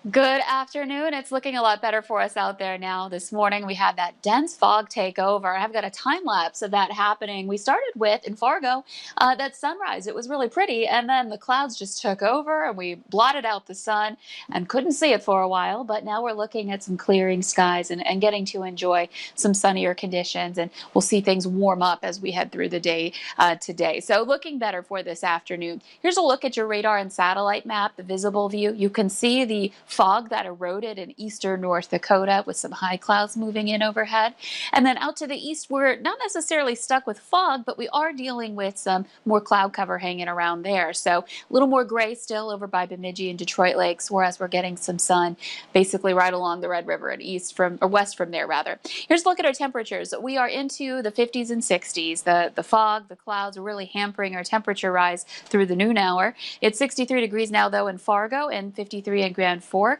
Good afternoon. It's looking a lot better for us out there now. This morning we had that dense fog take over. I've got a time lapse of that happening. We started with in Fargo that sunrise. It was really pretty, and then the clouds just took over and we blotted out the sun and couldn't see it for a while. But now we're looking at some clearing skies and getting to enjoy some sunnier conditions, and we'll see things warm up as we head through the day today. So looking better for this afternoon. Here's a look at your radar and satellite map, the visible view. You can see the fog that eroded in eastern North Dakota with some high clouds moving in overhead. And then out to the east, we're not necessarily stuck with fog, but we are dealing with some more cloud cover hanging around there. So a little more gray still over by Bemidji and Detroit Lakes, whereas we're getting some sun basically right along the Red River and west from there rather. Here's a look at our temperatures. We are into the 50s and 60s. The fog, the clouds are really hampering our temperature rise through the noon hour. It's 63 degrees now though in Fargo and 53 in Grand Forks.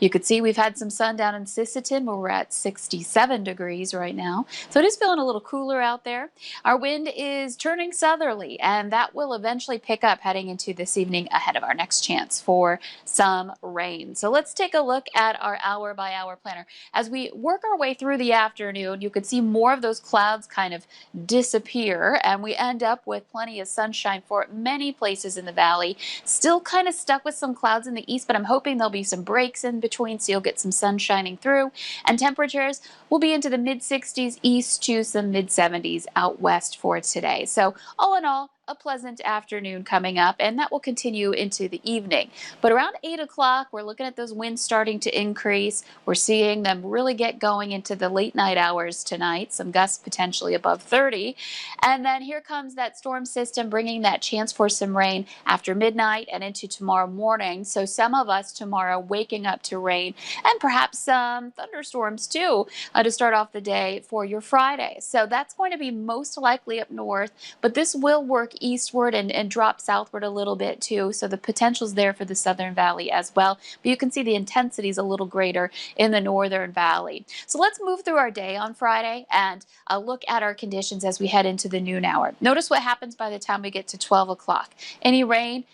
You could see we've had some sun down in Sisseton where we're at 67 degrees right now. So it is feeling a little cooler out there. Our wind is turning southerly, and that will eventually pick up heading into this evening ahead of our next chance for some rain. So let's take a look at our hour by hour planner. As we work our way through the afternoon, you could see more of those clouds kind of disappear, and we end up with plenty of sunshine for many places in the valley. Still kind of stuck with some clouds in the east, but I'm hoping there'll be some breaks in between so you'll get some sun shining through, and temperatures will be into the mid 60s east to some mid 70s out west for today. So all in all, a pleasant afternoon coming up, and that will continue into the evening. But around 8 o'clock, we're looking at those winds starting to increase. We're seeing them really get going into the late night hours tonight, some gusts potentially above 30. And then here comes that storm system bringing that chance for some rain after midnight and into tomorrow morning. So some of us tomorrow waking up to rain and perhaps some thunderstorms too to start off the day for your Friday. So that's going to be most likely up north, but this will work eastward and drop southward a little bit too, so the potential's there for the southern valley as well, but you can see the intensity is a little greater in the northern valley. So let's move through our day on Friday and look at our conditions as we head into the noon hour. Notice what happens by the time we get to 12 o'clock. Any rain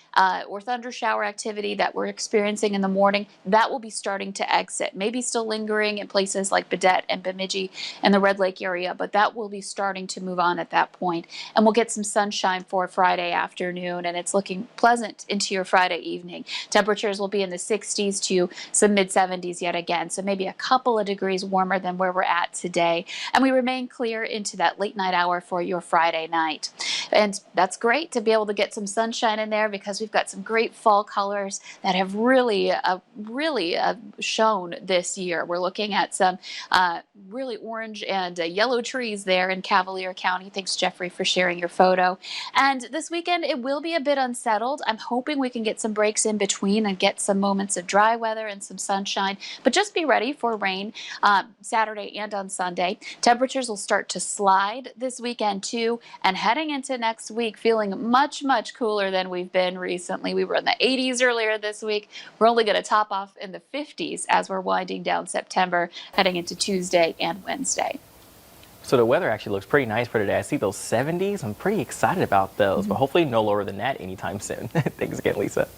or thunder shower activity that we're experiencing in the morning, that will be starting to exit, maybe still lingering in places like Baudette and Bemidji and the Red Lake area, but that will be starting to move on at that point, and we'll get some sunshine for Friday afternoon, and it's looking pleasant into your Friday evening. Temperatures will be in the 60s to some mid 70s yet again, so maybe a couple of degrees warmer than where we're at today, and we remain clear into that late night hour for your Friday night. And that's great to be able to get some sunshine in there because we've got some great fall colors that have really shown this year. We're looking at some really orange and yellow trees there in Cavalier County. Thanks, Jeffrey, for sharing your photo. And this weekend, it will be a bit unsettled. I'm hoping we can get some breaks in between and get some moments of dry weather and some sunshine, but just be ready for rain Saturday and on Sunday. Temperatures will start to slide this weekend too, and heading into next week, feeling much cooler than we've been recently. We were in the 80s earlier this week. We're only going to top off in the 50s as we're winding down September, heading into Tuesday and Wednesday. So the weather actually looks pretty nice for today. I see those 70s. I'm pretty excited about those, but hopefully no lower than that anytime soon. Thanks again, Lisa.